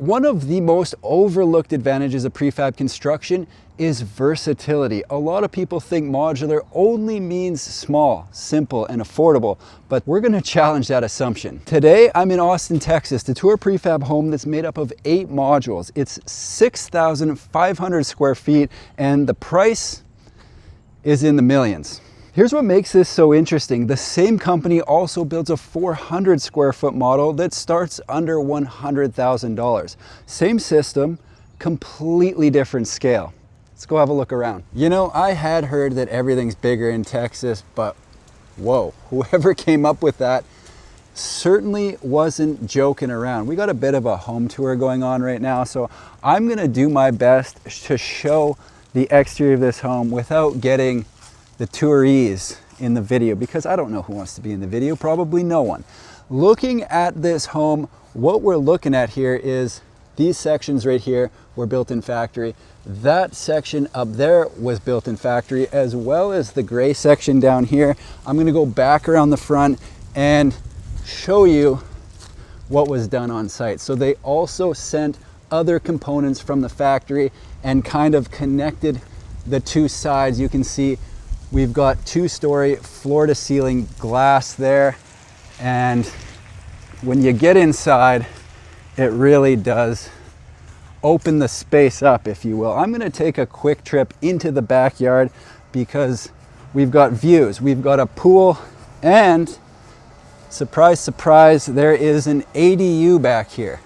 One of the most overlooked advantages of prefab construction is versatility. A lot of people think modular only means small, simple, and affordable, but we're going to challenge that assumption. Today, I'm in Austin, Texas to tour a prefab home that's made up of 8 modules. It's 6,500 square feet, and the price is in the millions. Here's what makes this so interesting. The same company also builds a 400 square foot model that starts under $100,000. Same system, completely different scale. Let's go have a look around. You know, I had heard that everything's bigger in Texas, but whoa, whoever came up with that certainly wasn't joking around. We got a bit of a home tour going on right now, so I'm gonna do my best to show the exterior of this home without getting the tourees in the video, because I don't know who wants to be in the video, probably no one. Looking at this home, what we're looking at here is these sections right here were built in factory. That section up there was built in factory, as well as the gray section down here. I'm gonna go back around the front and show you what was done on site. So they also sent other components from the factory and kind of connected the two sides. You can see we've got 2-story floor to ceiling glass there, and when you get inside, it really does open the space up, if you will. I'm gonna take a quick trip into the backyard because we've got views. We've got a pool, and surprise, surprise, there is an ADU back here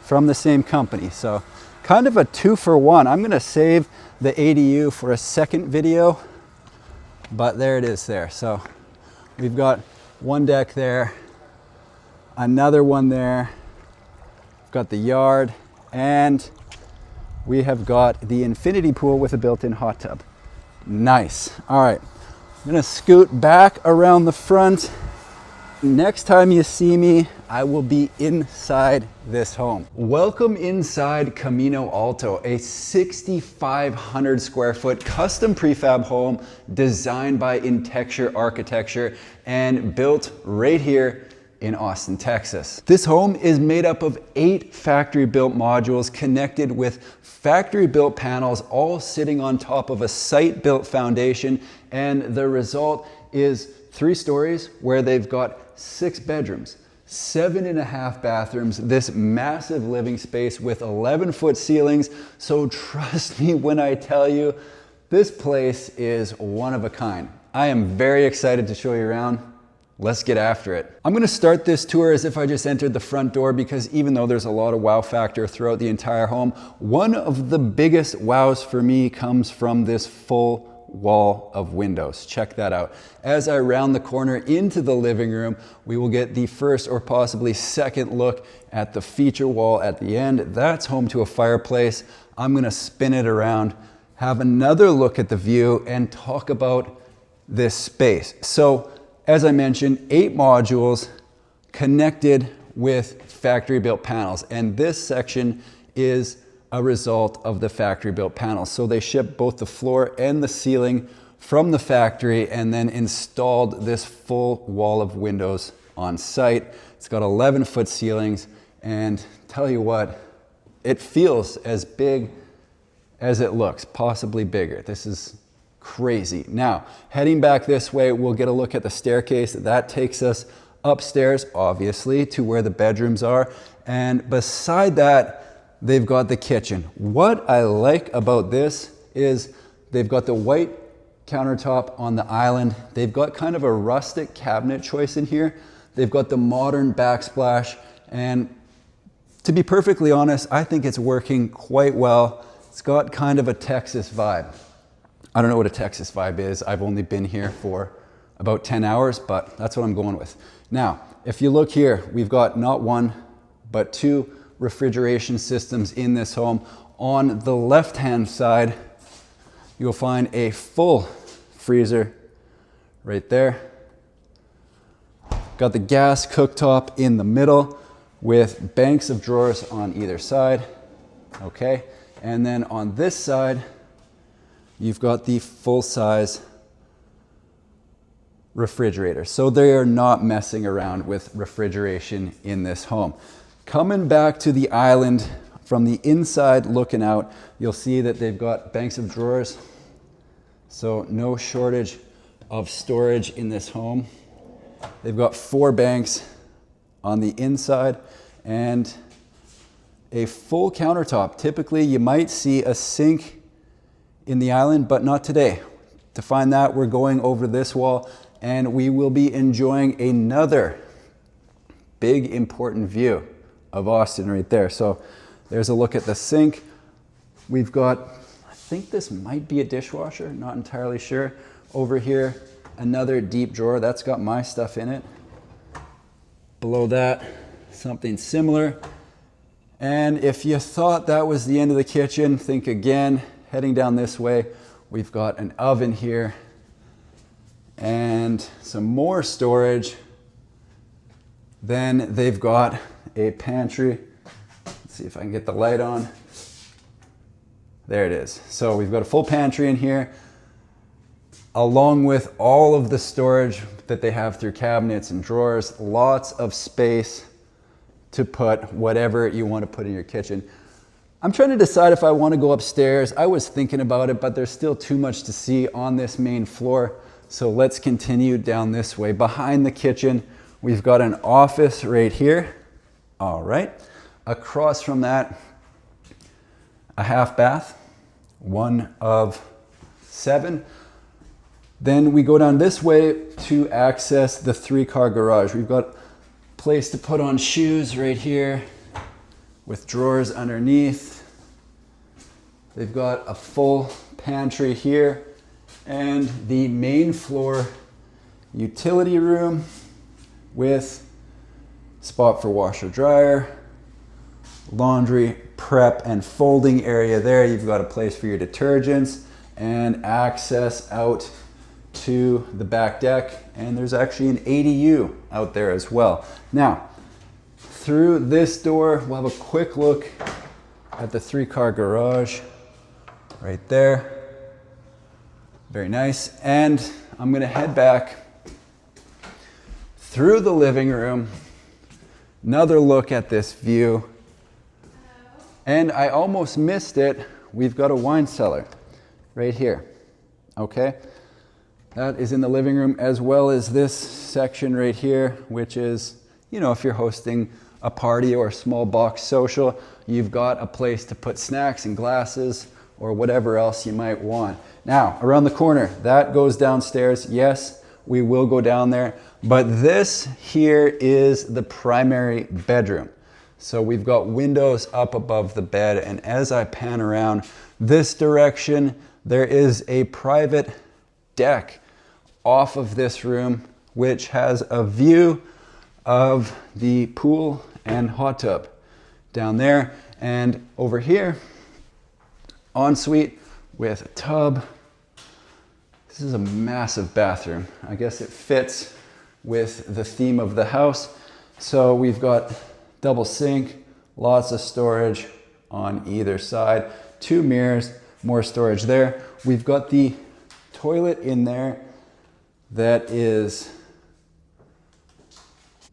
from the same company. So kind of a 2-for-1. I'm gonna save the ADU for a second video, but there it is there. So we've got one deck there, another one there, we've got the yard, and we have got the infinity pool with a built-in hot tub. Nice. All right, I'm gonna scoot back around the front. Next time you see me, I will be inside this home. Welcome inside Camino Alto, a 6,500 square foot custom prefab home designed by Intexure Architecture and built right here in Austin, Texas. This home is made up of 8 factory-built modules connected with factory-built panels, all sitting on top of a site-built foundation, and the result is 3 stories where they've got 6 bedrooms, 7.5 bathrooms, this massive living space with 11-foot ceilings. So trust me when I tell you, this place is one of a kind. I am very excited to show you around. Let's get after it. I'm gonna start this tour as if I just entered the front door, because even though there's a lot of wow factor throughout the entire home, one of the biggest wows for me comes from this full wall of windows. Check that out. As I round the corner into the living room, we will get the first or possibly second look at the feature wall at the end. That's home to a fireplace. I'm gonna spin it around, have another look at the view, and talk about this space. So, as I mentioned, 8 modules connected with factory-built panels, and this section is a result of the factory-built panels. So they shipped both the floor and the ceiling from the factory and then installed this full wall of windows on site. It's got 11-foot ceilings, and tell you what, it feels as big as it looks, possibly bigger. This is crazy. Now, heading back this way, we'll get a look at the staircase. That takes us upstairs, obviously, to where the bedrooms are. And beside that, they've got the kitchen. What I like about this is they've got the white countertop on the island. They've got kind of a rustic cabinet choice in here. They've got the modern backsplash. And to be perfectly honest, I think it's working quite well. It's got kind of a Texas vibe. I don't know what a Texas vibe is. I've only been here for about 10 hours, but that's what I'm going with. Now, if you look here, we've got not 1, but 2 refrigeration systems in this home. On the left-hand side, you'll find a full freezer right there. Got the gas cooktop in the middle with banks of drawers on either side. Okay, and then on this side, you've got the full-size refrigerator. So they are not messing around with refrigeration in this home. Coming back to the island from the inside looking out, you'll see that they've got banks of drawers. So no shortage of storage in this home. They've got 4 banks on the inside and a full countertop. Typically you might see a sink in the island, but not today. To find that, we're going over this wall and we will be enjoying another big important view of Austin right there. So there's a look at the sink. We've got, I think this might be a dishwasher, not entirely sure. Over here, another deep drawer that's got my stuff in it. Below that, something similar. And if you thought that was the end of the kitchen, think again. Heading down this way, we've got an oven here and some more storage. Then they've got a pantry. Let's see if I can get the light on. There it is. So we've got a full pantry in here, along with all of the storage that they have through cabinets and drawers. Lots of space to put whatever you want to put in your kitchen. I'm trying to decide if I want to go upstairs. I was thinking about it, but there's still too much to see on this main floor. So let's continue down this way. Behind the kitchen, we've got an office right here. All right. Across from that, a half bath, 1 of 7. Then we go down this way to access the 3-car garage. We've got a place to put on shoes right here with drawers underneath. They've got a full pantry here and the main floor utility room with spot for washer dryer, laundry prep and folding area there. You've got a place for your detergents and access out to the back deck, and there's actually an ADU out there as well. Now, through this door, we'll have a quick look at the 3-car garage right there. Very nice. And I'm gonna head back through the living room, another look at this view. And I almost missed it. We've got a wine cellar right here, okay? That is in the living room, as well as this section right here, which is, you know, if you're hosting a party or a small box social, you've got a place to put snacks and glasses or whatever else you might want. Now, around the corner, that goes downstairs. Yes, we will go down there, but this here is the primary bedroom. So we've got windows up above the bed, and as I pan around this direction, there is a private deck off of this room, which has a view of the pool and hot tub down there. And over here, ensuite with a tub. This is a massive bathroom. I guess it fits with the theme of the house. So we've got double sink, lots of storage on either side, 2 mirrors, more storage there. We've got the toilet in there that is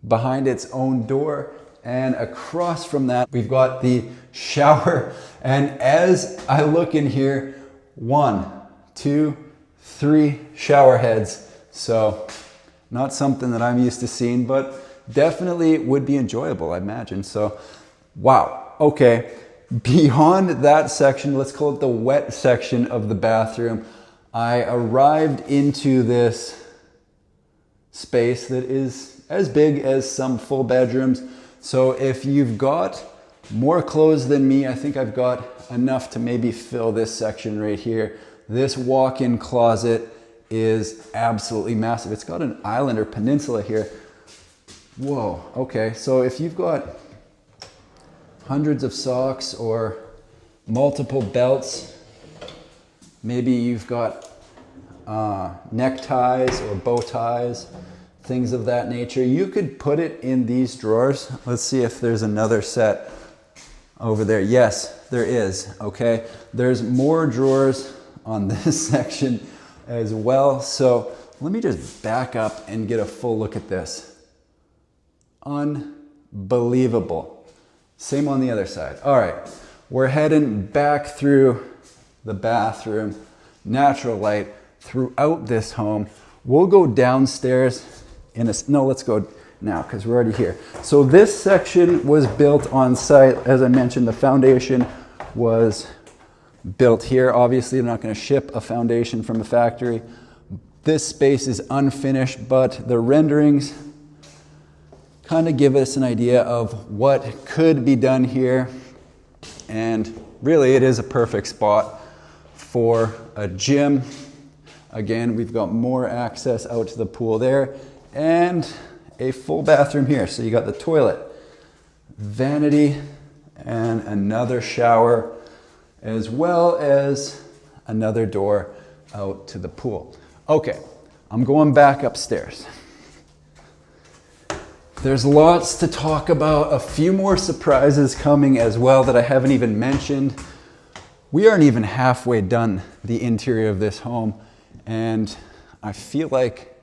behind its own door, and across from that we've got the shower. And as I look in here, 1, 2, 3 shower heads. So not something that I'm used to seeing, but definitely would be enjoyable, I imagine. So wow, okay, beyond that section, let's call it the wet section of the bathroom, I arrived into this space that is as big as some full bedrooms. So if you've got more clothes than me, I think I've got enough to maybe fill this section right here. This walk-in closet is absolutely massive. It's got an island or peninsula here. Whoa, okay. So if you've got hundreds of socks or multiple belts, maybe you've got neckties or bow ties, things of that nature, you could put it in these drawers. Let's see if there's another set over there. Yes, there is, okay? There's more drawers on this section as well. So let me just back up and get a full look at this. Unbelievable. Same on the other side. All right, we're heading back through the bathroom, natural light throughout this home. We'll go downstairs no, let's go now because we're already here. So this section was built on site. As I mentioned, the foundation was built here. Obviously, they're not going to ship a foundation from a factory. This space is unfinished, but the renderings kind of give us an idea of what could be done here. And really, it is a perfect spot for a gym. Again, we've got more access out to the pool there and a full bathroom here. So you got the toilet, vanity, and another shower, as well as another door out to the pool. Okay, I'm going back upstairs. There's lots to talk about, a few more surprises coming as well that I haven't even mentioned. We aren't even halfway done the interior of this home, and I feel like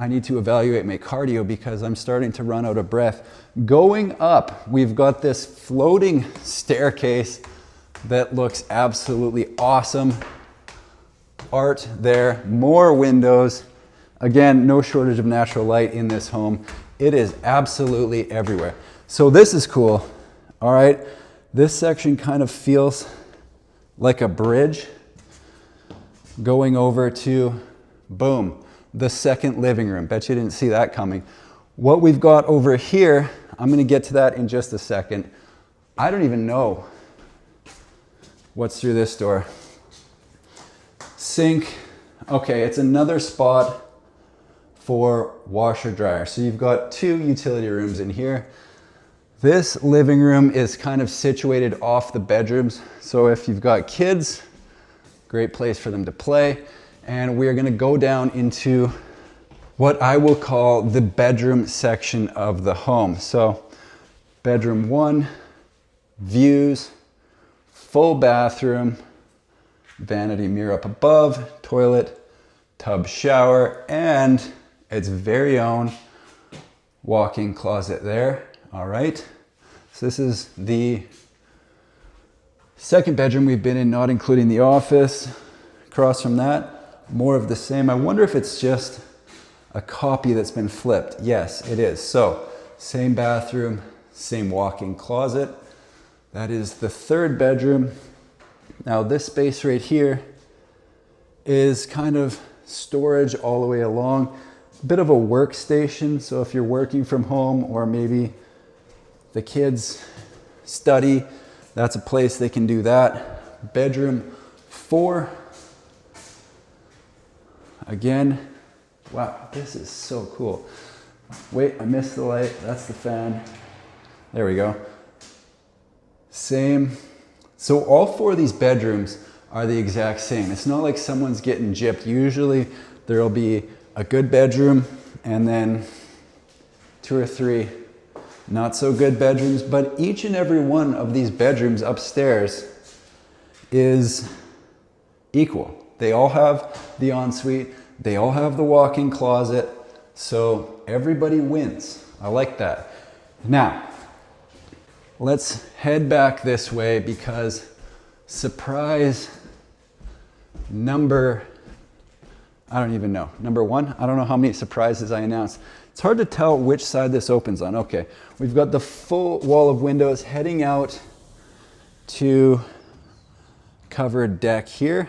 I need to evaluate my cardio because I'm starting to run out of breath. Going up, we've got this floating staircase that looks absolutely awesome. Art there, more windows. Again, no shortage of natural light in this home. It is absolutely everywhere. So this is cool. All right, this section kind of feels like a bridge going over to, boom, the second living room. Bet you didn't see that coming. What we've got over here, I'm gonna get to that in just a second. I don't even know what's through this door. Sink. Okay, it's another spot for washer dryer. So you've got two utility rooms in here. This living room is kind of situated off the bedrooms. So if you've got kids, great place for them to play. And we are gonna go down into what I will call the bedroom section of the home. So bedroom 1, views, full bathroom, vanity mirror up above, toilet, tub shower, and its very own walk-in closet there. All right, so this is the second bedroom we've been in, not including the office. Across from that, more of the same. I wonder if it's just a copy that's been flipped. Yes, it is. So same bathroom, same walk-in closet. That is the third bedroom. Now this space right here is kind of storage all the way along. A bit of a workstation. So if you're working from home or maybe the kids study, that's a place they can do that. Bedroom 4. Again, wow, this is so cool. Wait, I missed the light. That's the fan. There we go. Same. So all 4 of these bedrooms are the exact same. It's not like someone's getting gypped. Usually there'll be a good bedroom and then 2 or 3 not so good bedrooms, but each and every one of these bedrooms upstairs is equal. They all have the ensuite, they all have the walk-in closet, so everybody wins. I like that. Now, let's head back this way because surprise number, I don't even know, number 1? I don't know how many surprises I announced. It's hard to tell which side this opens on. Okay, we've got the full wall of windows heading out to covered deck here.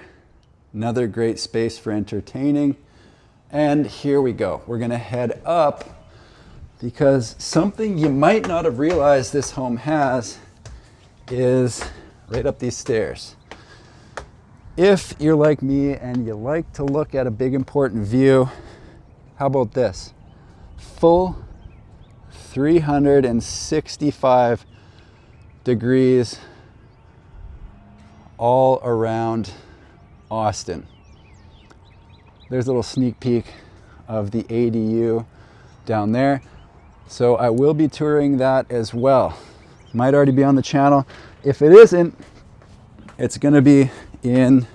Another great space for entertaining. And here we go. We're gonna head up because something you might not have realized this home has is right up these stairs. If you're like me and you like to look at a big important view, how about this? Full 365 degrees all around Austin. There's a little sneak peek of the ADU down there. So I will be touring that as well. Might already be on the channel. If it isn't, it's gonna be in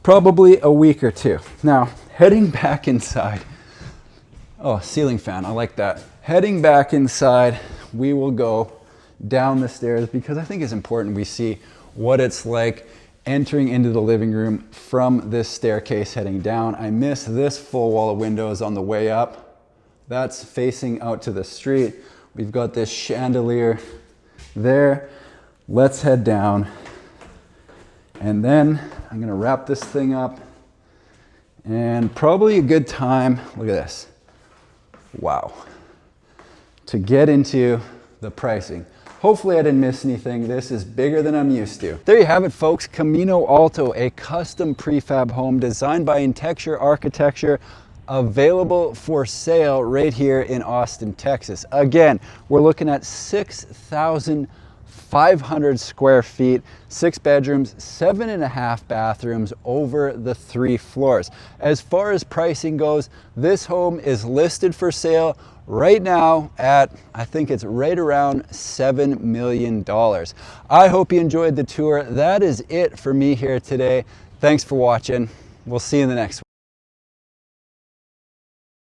probably a week or 2. Now, heading back inside. Oh, ceiling fan, I like that. Heading back inside, we will go down the stairs because I think it's important we see what it's like entering into the living room from this staircase heading down. I miss this full wall of windows on the way up. That's facing out to the street. We've got this chandelier there. Let's head down. And then I'm gonna wrap this thing up, and probably a good time, look at this. Wow. To get into the pricing. Hopefully I didn't miss anything. This is bigger than I'm used to. There you have it, folks. Camino Alto, a custom prefab home designed by Intexure Architecture, available for sale right here in Austin, Texas. Again, we're looking at 6,500 square feet, 6 bedrooms, 7.5 bathrooms over the 3 floors. As far as pricing goes, this home is listed for sale right now at, I think it's right around $7 million. I hope you enjoyed the tour. That is it for me here today. Thanks for watching. We'll see you in the next one.